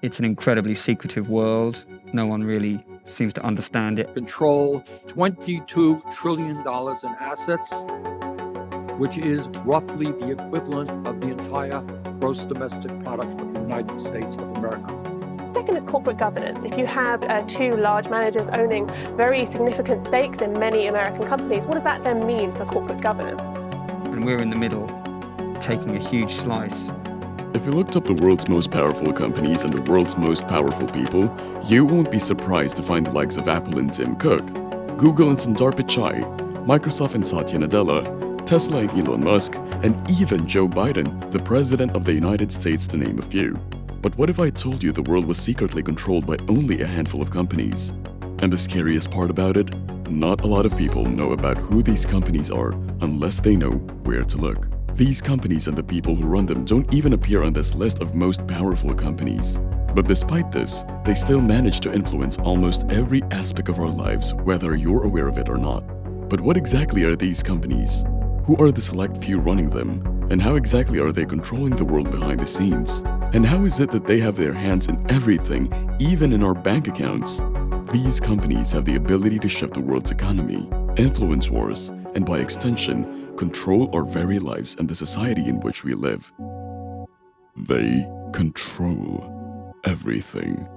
It's an incredibly secretive world. No one really seems to understand it. Control $22 trillion in assets, which is roughly the equivalent of the entire gross domestic product of the United States of America. Second is corporate governance. If you have two large managers owning very significant stakes in many American companies, what does that then mean for corporate governance? And we're in the middle, taking a huge slice. If you looked up the world's most powerful companies and the world's most powerful people, you won't be surprised to find the likes of Apple and Tim Cook, Google and Sundar Pichai, Microsoft and Satya Nadella, Tesla and Elon Musk, and even Joe Biden, the President of the United States, to name a few. But what if I told you the world was secretly controlled by only a handful of companies? And the scariest part about it? Not a lot of people know about who these companies are unless they know where to look. These companies and the people who run them don't even appear on this list of most powerful companies. But despite this, they still manage to influence almost every aspect of our lives, whether you're aware of it or not. But what exactly are these companies? Who are the select few running them? And how exactly are they controlling the world behind the scenes? And how is it that they have their hands in everything, even in our bank accounts? These companies have the ability to shift the world's economy, influence wars, and by extension, control our very lives and the society in which we live. They control everything.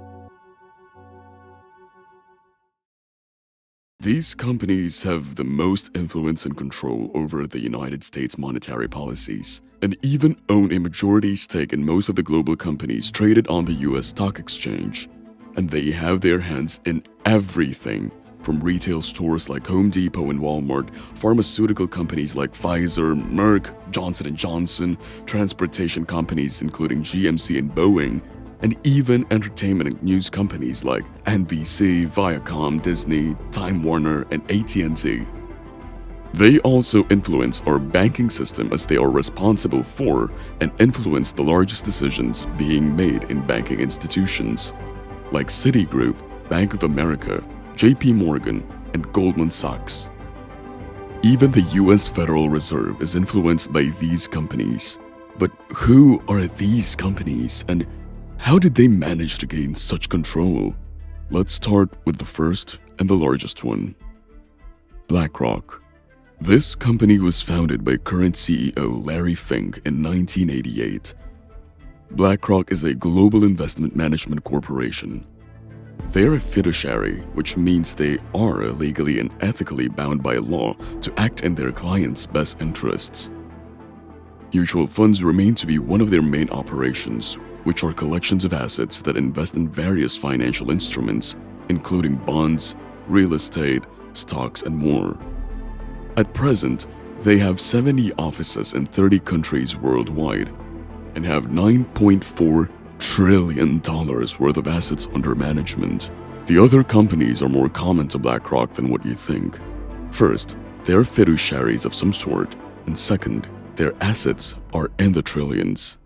These companies have the most influence and control over the United States monetary policies, and even own a majority stake in most of the global companies traded on the US stock exchange. And they have their hands in everything, from retail stores like Home Depot and Walmart, pharmaceutical companies like Pfizer, Merck, Johnson & Johnson, transportation companies including GMC and Boeing, and even entertainment and news companies like NBC, Viacom, Disney, Time Warner, and AT&T. They also influence our banking system as they are responsible for and influence the largest decisions being made in banking institutions, like Citigroup, Bank of America, JP Morgan, and Goldman Sachs. Even the US Federal Reserve is influenced by these companies. But who are these companies, and how did they manage to gain such control? Let's start with the first and the largest one. BlackRock. This company was founded by current CEO Larry Fink in 1988. BlackRock is a global investment management corporation. They are a fiduciary, which means they are legally and ethically bound by law to act in their clients' best interests. Mutual funds remain to be one of their main operations, which are collections of assets that invest in various financial instruments, including bonds, real estate, stocks, and more. At present, they have 70 offices in 30 countries worldwide and have $9.4 trillion worth of assets under management. The other companies are more common to BlackRock than what you think. First, they're fiduciaries of some sort, and second, their assets are in the trillions.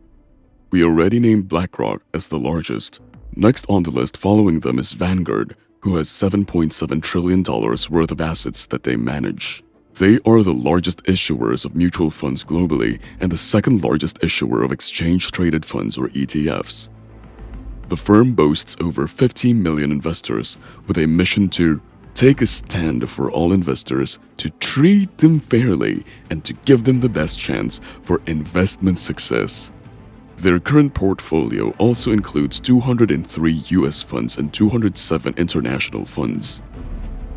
We already named BlackRock as the largest. Next on the list following them is Vanguard, who has $7.7 trillion worth of assets that they manage. They are the largest issuers of mutual funds globally and the second largest issuer of exchange-traded funds or ETFs. The firm boasts over 15 million investors with a mission to take a stand for all investors, to treat them fairly, and to give them the best chance for investment success. Their current portfolio also includes 203 US funds and 207 international funds.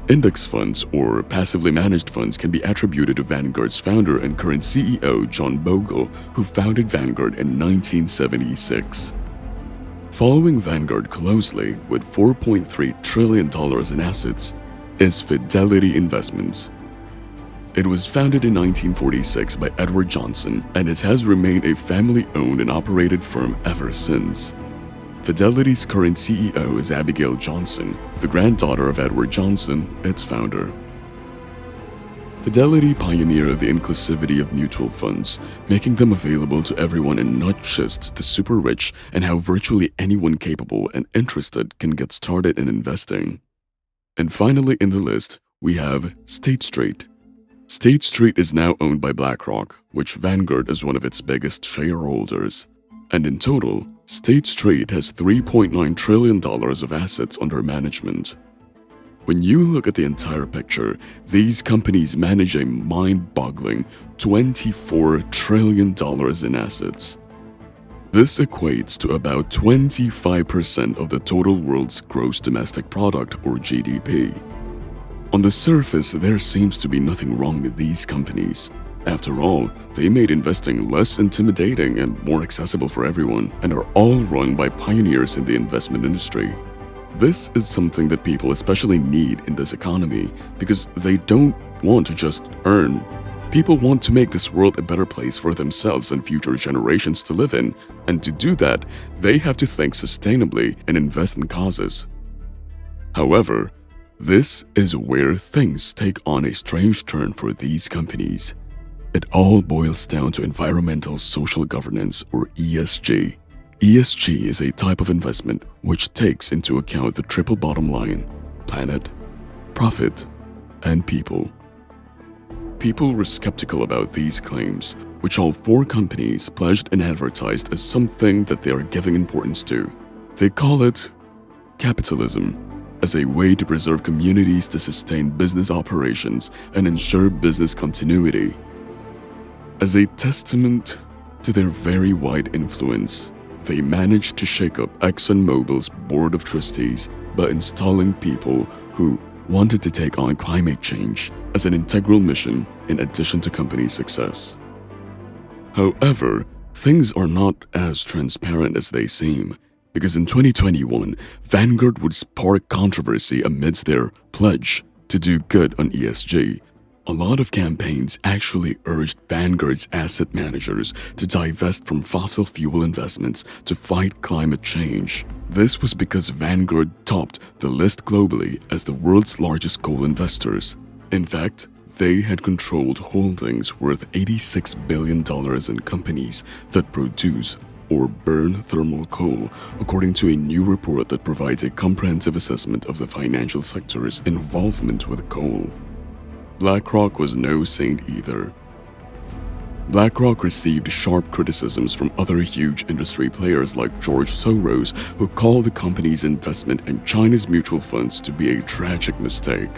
Index funds, or passively managed funds, can be attributed to Vanguard's founder and current CEO, John Bogle, who founded Vanguard in 1976. Following Vanguard closely, with $4.3 trillion in assets, is Fidelity Investments. It was founded in 1946 by Edward Johnson, and it has remained a family-owned and operated firm ever since. Fidelity's current CEO is Abigail Johnson, the granddaughter of Edward Johnson, its founder. Fidelity pioneered the inclusivity of mutual funds, making them available to everyone and not just the super rich, and how virtually anyone capable and interested can get started in investing. And finally in the list, we have State Street. State Street is now owned by BlackRock, which Vanguard is one of its biggest shareholders. And in total, State Street has $3.9 trillion of assets under management. When you look at the entire picture, these companies manage a mind-boggling $24 trillion in assets. This equates to about 25% of the total world's gross domestic product, or GDP. On the surface, there seems to be nothing wrong with these companies. After all, they made investing less intimidating and more accessible for everyone, and are all run by pioneers in the investment industry. This is something that people especially need in this economy because they don't want to just earn. People want to make this world a better place for themselves and future generations to live in, and to do that, they have to think sustainably and invest in causes. However, this is where things take on a strange turn for these companies. It all boils down to environmental social governance, or ESG. ESG is a type of investment which takes into account the triple bottom line: planet, profit, and people. People were skeptical about these claims, which all four companies pledged and advertised as something that they are giving importance to. They call it capitalism, as a way to preserve communities to sustain business operations and ensure business continuity. As a testament to their very wide influence, they managed to shake up ExxonMobil's board of trustees by installing people who wanted to take on climate change as an integral mission in addition to company success. However, things are not as transparent as they seem, because in 2021, Vanguard would spark controversy amidst their pledge to do good on ESG. A lot of campaigns actually urged Vanguard's asset managers to divest from fossil fuel investments to fight climate change. This was because Vanguard topped the list globally as the world's largest coal investors. In fact, they had controlled holdings worth $86 billion in companies that produce or burn thermal coal, according to a new report that provides a comprehensive assessment of the financial sector's involvement with coal. BlackRock was no saint either. BlackRock received sharp criticisms from other huge industry players like George Soros, who called the company's investment in China's mutual funds to be a tragic mistake.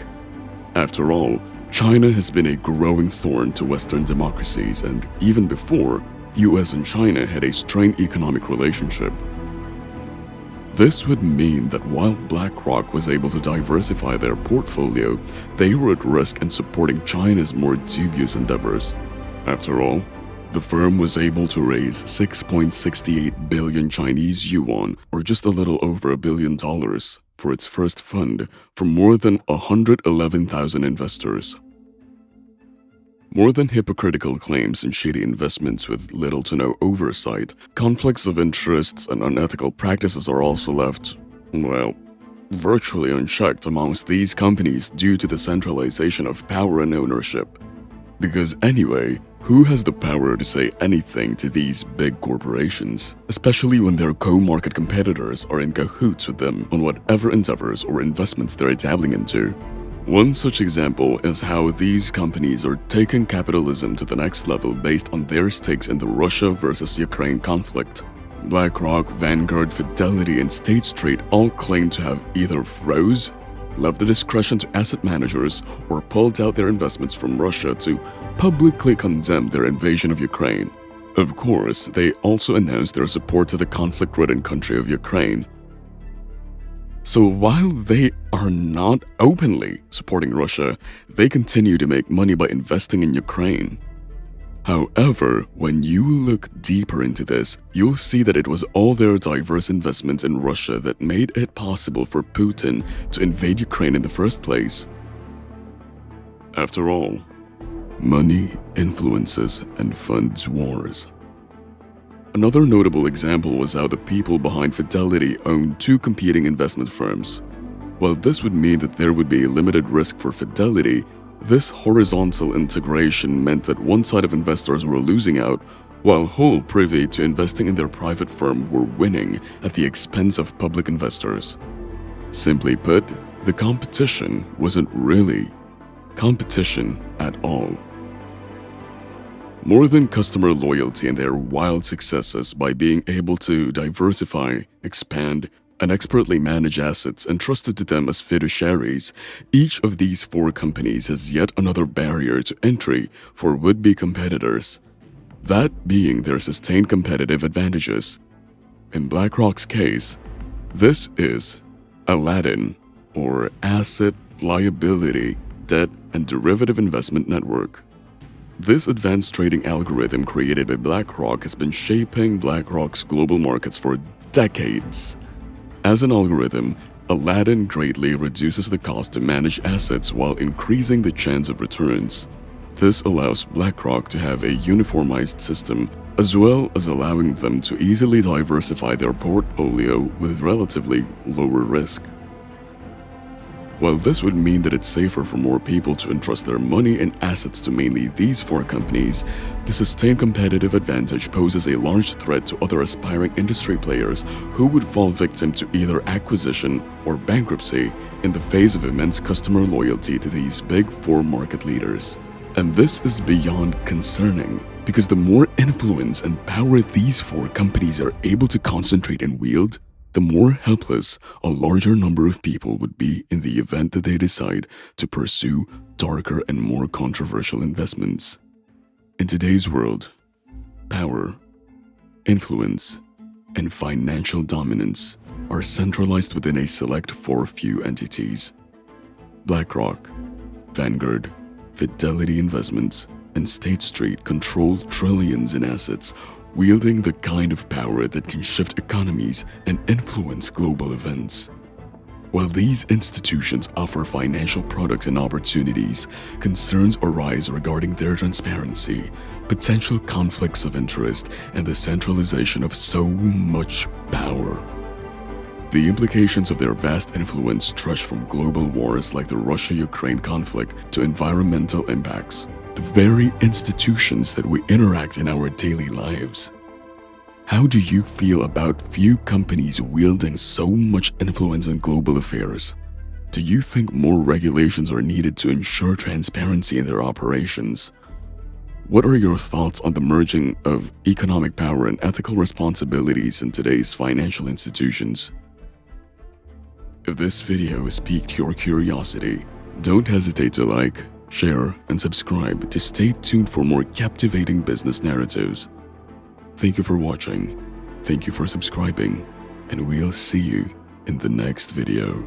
After all, China has been a growing thorn to Western democracies, and even before, US and China had a strained economic relationship. This would mean that while BlackRock was able to diversify their portfolio, they were at risk in supporting China's more dubious endeavors. After all, the firm was able to raise 6.68 billion Chinese yuan, or just a little over $1 billion, for its first fund from more than 111,000 investors. More than hypocritical claims and shady investments with little to no oversight, conflicts of interests and unethical practices are also left, well, virtually unchecked amongst these companies due to the centralization of power and ownership. Because anyway, who has the power to say anything to these big corporations, especially when their co-market competitors are in cahoots with them on whatever endeavors or investments they're dabbling into? One such example is how these companies are taking capitalism to the next level based on their stakes in the Russia versus Ukraine conflict. BlackRock, Vanguard, Fidelity, and State Street all claim to have either froze, left the discretion to asset managers, or pulled out their investments from Russia to publicly condemn their invasion of Ukraine. Of course, they also announced their support to the conflict-ridden country of Ukraine. So while they are not openly supporting Russia, they continue to make money by investing in Ukraine. However, when you look deeper into this, you'll see that it was all their diverse investments in Russia that made it possible for Putin to invade Ukraine in the first place. After all, money influences and funds wars. Another notable example was how the people behind Fidelity owned two competing investment firms. While this would mean that there would be a limited risk for Fidelity, this horizontal integration meant that one side of investors were losing out, while whole privy to investing in their private firm were winning at the expense of public investors. Simply put, the competition wasn't really competition at all. More than customer loyalty and their wild successes by being able to diversify, expand, and expertly manage assets entrusted to them as fiduciaries, each of these 4 companies has yet another barrier to entry for would-be competitors, that being their sustained competitive advantages. In BlackRock's case, this is Aladdin, or Asset, Liability, Debt, and Derivative Investment Network. This advanced trading algorithm created by BlackRock has been shaping BlackRock's global markets for decades. As an algorithm, Aladdin greatly reduces the cost to manage assets while increasing the chance of returns. This allows BlackRock to have a uniformized system, as well as allowing them to easily diversify their portfolio with relatively lower risk. While this would mean that it's safer for more people to entrust their money and assets to mainly these 4 companies, the sustained competitive advantage poses a large threat to other aspiring industry players who would fall victim to either acquisition or bankruptcy in the face of immense customer loyalty to these big 4 market leaders. And this is beyond concerning, because the more influence and power these 4 companies are able to concentrate and wield, the more helpless a larger number of people would be in the event that they decide to pursue darker and more controversial investments. In today's world, power, influence, and financial dominance are centralized within a select few entities. BlackRock, Vanguard, Fidelity Investments, and State Street control trillions in assets, wielding the kind of power that can shift economies and influence global events. While these institutions offer financial products and opportunities, concerns arise regarding their transparency, potential conflicts of interest, and the centralization of so much power. The implications of their vast influence stretch from global wars like the Russia-Ukraine conflict to environmental impacts, the very institutions that we interact in our daily lives. How do you feel about few companies wielding so much influence on global affairs? Do you think more regulations are needed to ensure transparency in their operations? What are your thoughts on the merging of economic power and ethical responsibilities in today's financial institutions? If this video has piqued your curiosity, don't hesitate to like, share, and subscribe to stay tuned for more captivating business narratives. Thank you for watching, thank you for subscribing, and we'll see you in the next video.